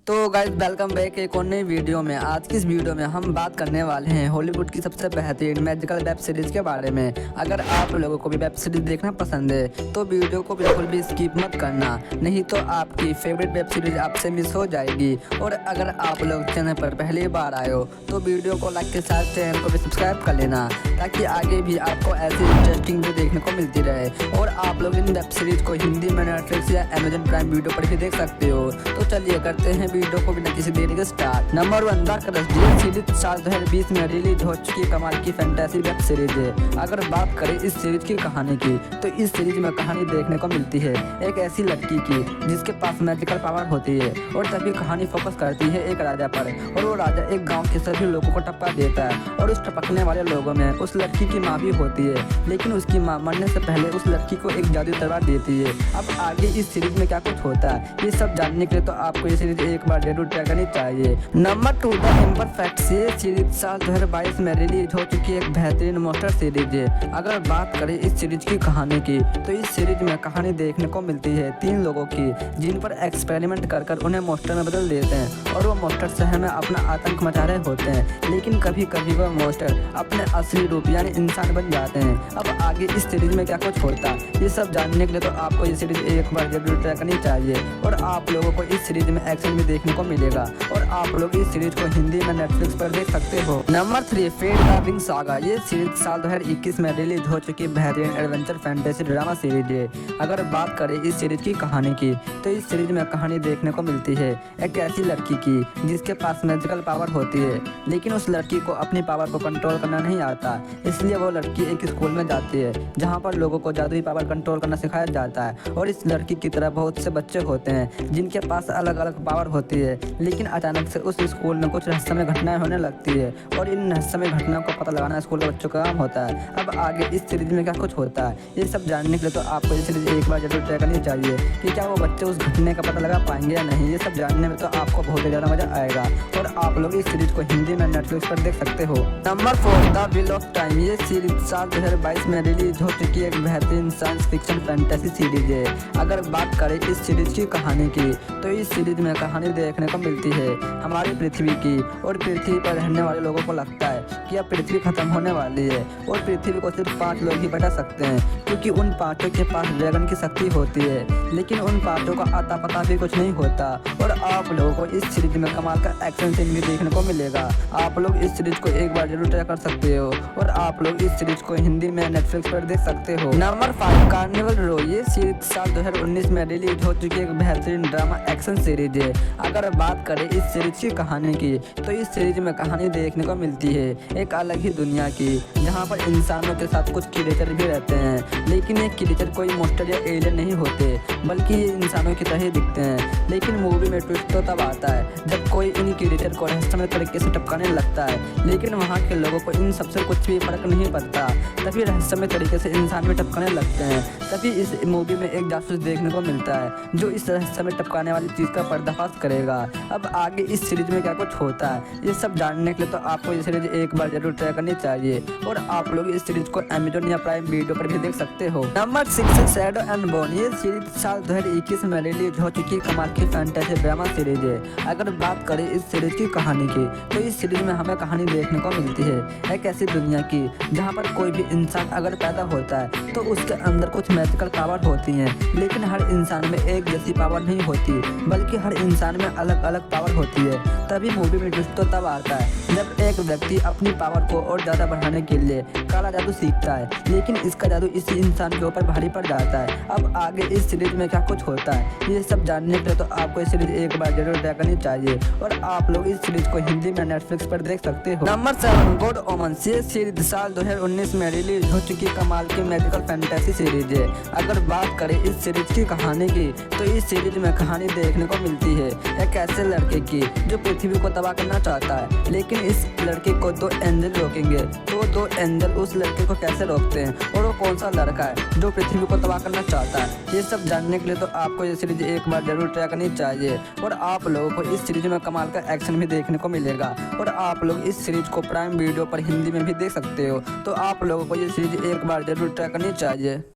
तो guys welcome back एक और नई वीडियो में। आज की इस वीडियो में हम बात करने वाले हैं हॉलीवुड की सबसे बेहतरीन मैजिकल वेब सीरीज के बारे में। अगर आप लोगों को भी वेब सीरीज देखना पसंद है तो वीडियो को बिल्कुल भी स्किप मत करना, नहीं तो आपकी फेवरेट वेब सीरीज आपसे मिस हो जाएगी। और अगर आप लोग चैनल पर पहली बार आए हो तो वीडियो को लाइक के साथ चैनल को भी सब्सक्राइब कर लेना, ताकि आगे भी आपको ऐसी इंटरेस्टिंग वीडियो देखने को मिलती रहे। और आप लोग इन वेब सीरीज को हिंदी में नेटफ्लिक्स या अमेजन प्राइम वीडियो पर भी देख सकते हो। तो चलिए करते हैं वीडियो को बिना किसी देरी के स्टार्ट। Number 1 the crush. ये सीरीज साल 2020 में रिलीज हो चुकी कमाल की फैंटेसी वेब सीरीज है। अगर बात करें इस सीरीज की कहानी की तो इस सीरीज में कहानी देखने को मिलती है एक ऐसी लड़की की जिसके पास मैजिकल पावर होती है। और तभी कहानी फोकस करती है एक राजा पर, और वो राजा एक गाँव के सभी लोगों को टपका देता है। और उस टपकने वाले लोगों में उस लड़की की माँ भी होती है, लेकिन उसकी माँ मरने से पहले उस लड़की को एक जादू तलवार देती है। अब आगे इस सीरीज में क्या कुछ होता है ये सब जानने के लिए तो आपको ये सीरीज एक बार जरूर ट्राई करनी चाहिए। Number 2 the imperfect. ये सीरीज साल 2022 में रिलीज हो चुकी एक बेहतरीन मॉन्स्टर सीरीज है। अगर बात करें इस सीरीज की कहानी की तो इस सीरीज में कहानी देखने को मिलती है 3 लोगों की, जिन पर एक्सपेरिमेंट कर उन्हें मॉन्स्टर में बदल देते हैं। और वो मॉन्स्टर शहर में अपना आतंक मचा रहे होते हैं, लेकिन कभी कभी वह मॉन्स्टर अपने असली रूप यानी इंसान बन जाते हैं। अब आगे इस सीरीज में क्या कुछ होता है ये सब जानने के लिए तो आपको ये सीरीज एक बार जरूर ट्राई करनी चाहिए। और आप लोगों को इस सीरीज में एक्शन भी देखने को मिलेगा, और आप लोग इस सीरीज को हिंदी में नेटफ्लिक्स पर देख सकते हो। Number 3 fate the ring saga. ये सीरीज साल 2021 में रिलीज हो चुकी बेहतरीन एडवेंचर फैंटेसी ड्रामा सीरीज है। अगर बात करें इस सीरीज की कहानी की तो इस सीरीज में कहानी देखने को मिलती है एक ऐसी लड़की की जिसके पास मैजिकल पावर होती है, लेकिन उस लड़की को अपनी पावर को कंट्रोल करना नहीं आता। इसलिए वो लड़की एक स्कूल में जाती है जहाँ पर लोगों को जादुई पावर कंट्रोल करना सिखाया जाता है। और इस लड़की की तरह बहुत से बच्चे होते हैं जिनके पास अलग अलग पावर होती है, लेकिन अचानक से उस स्कूल में कुछ रहस्यमय घटनाएं होने लगती है, और इन रहस्यमय घटनाओं को पता लगाना स्कूल के बच्चों का काम होता है। अब आगे इस सीरीज में क्या कुछ होता है ये सब जानने के लिए तो आपको ये सीरीज एक बार जरूर ट्राई करनी चाहिए कि क्या वो बच्चे उस घटने का पता लगा पाएंगे या नहीं। ये सब जानने में तो आपको बहुत ही ज़्यादा मजा आएगा, और आप लोग इस सीरीज को हिंदी में नेटफ्लिक्स पर देख सकते हो। Number 4 the wheel of time. ये सीरीज साल 2022 में रिलीज हो चुकी एक बेहतरीन साइंस फिक्शन फैंटेसी सीरीज है। अगर बात करें इस सीरीज की कहानी की तो इस सीरीज में कहानी देखने को मिलती है हमारी पृथ्वी की। और पृथ्वी पर रहने वाले लोगों को लगता है कि अब पृथ्वी खत्म होने वाली है, और पृथ्वी को सिर्फ 5 लोग ही बचा सकते हैं, क्योंकि उन 5 के पास ड्रैगन की शक्ति होती है। लेकिन उन 5 का आता पता भी कुछ नहीं होता। और आप लोगों को इस सीरीज में कमाल का एक्शन सीन भी देखने को मिलेगा। आप लोग इस सीरीज को एक बार जरूर ट्राई कर सकते हो, और आप लोग इस सीरीज को हिंदी में नेटफ्लिक्स पर देख सकते हो। नंबर 5 कार्निवल रो। ये सीरीज साल 2019 में रिलीज हो चुकी एक बेहतरीन ड्रामा एक्शन सीरीज है। अगर बात करें इस सीरीज की कहानी की तो इस सीरीज में कहानी देखने को मिलती है एक अलग ही दुनिया की, जहाँ पर इंसानों के साथ कुछ क्रिएचर भी रहते हैं। लेकिन ये क्रिएचर कोई मॉन्स्टर या एलियन नहीं होते, बल्कि ये इंसानों की तरह ही दिखते हैं। लेकिन मूवी में ट्विस्ट तो तब आता है जब कोई इन क्रिएचर को रहस्यमय तरीके से टपकाने लगता है, लेकिन वहाँ के लोगों को इन सबसे कुछ भी फर्क नहीं पड़ता। तभी रहस्यमय तरीके से इंसान भी टपकाने लगते हैं। तभी इस मूवी में एक जासूस देखने को मिलता है जो इस रहस्यमय टपकाने वाली चीज़ का पर्दाफाश करेगा। अब आगे इस सीरीज में क्या कुछ होता है ये सब जानने के लिए तो आपको ये सीरीज एक बार जरूर ट्राई करनी चाहिए, और आप लोग इस सीरीज को अमेजन या प्राइम वीडियो पर भी देख सकते हो। Number 6 shadow and bone. ये सीरीज साल 2021 में रिलीज हो चुकी कमाल की फैंटेसी ड्रामा सीरीज है। अगर बात करें इस सीरीज की कहानी की तो इस सीरीज में हमें कहानी देखने को मिलती है एक ऐसी दुनिया की जहाँ पर कोई भी इंसान अगर पैदा होता है तो उसके अंदर कुछ मैजिकल पावर होती हैं, लेकिन हर इंसान में एक जैसी पावर नहीं होती, बल्कि हर इंसान में अलग अलग पावर होती है। तभी मूवी में ट्विस्ट तो तब आता है जब एक व्यक्ति अपनी पावर को और ज़्यादा बढ़ाने के लिए काला जादू सीखता है, लेकिन इसका जादू इसी इंसान के ऊपर भारी पड़ जाता है। अब आगे इस सीरीज में क्या कुछ होता है ये सब जानने के लिए तो आपको ये सीरीज एक बार जरूर ट्राई करनी चाहिए, और आप लोग इस सीरीज को हिंदी में नेटफ्लिक्स पर देख सकते हो। Number 7 good women's. ये सीरीज साल 2019 में रिलीज हो चुकी कमाल की मैजिकल फैंटेसी सीरीज है। अगर बात करें इस सीरीज की कहानी की तो इस सीरीज में कहानी देखने को मिलती है एक ऐसे लड़के की जो पृथ्वी को तबाह करना चाहता है, लेकिन इस लड़के को 2 एंजल रोकेंगे। तो 2 एंजल उस लड़के को कैसे रोकते हैं, और वो कौन सा लड़का है जो पृथ्वी को तबाह करना चाहता है, ये सब जानने के लिए तो आपको ये सीरीज एक बार जरूर ट्राई करनी चाहिए। और आप लोगों को इस सीरीज में कमाल का एक्शन भी देखने को मिलेगा, और आप लोग इस सीरीज को प्राइम वीडियो पर हिंदी में भी देख सकते हो। तो आप लोगों को ये सीरीज एक बार जरूर ट्राई करनी चाहिए।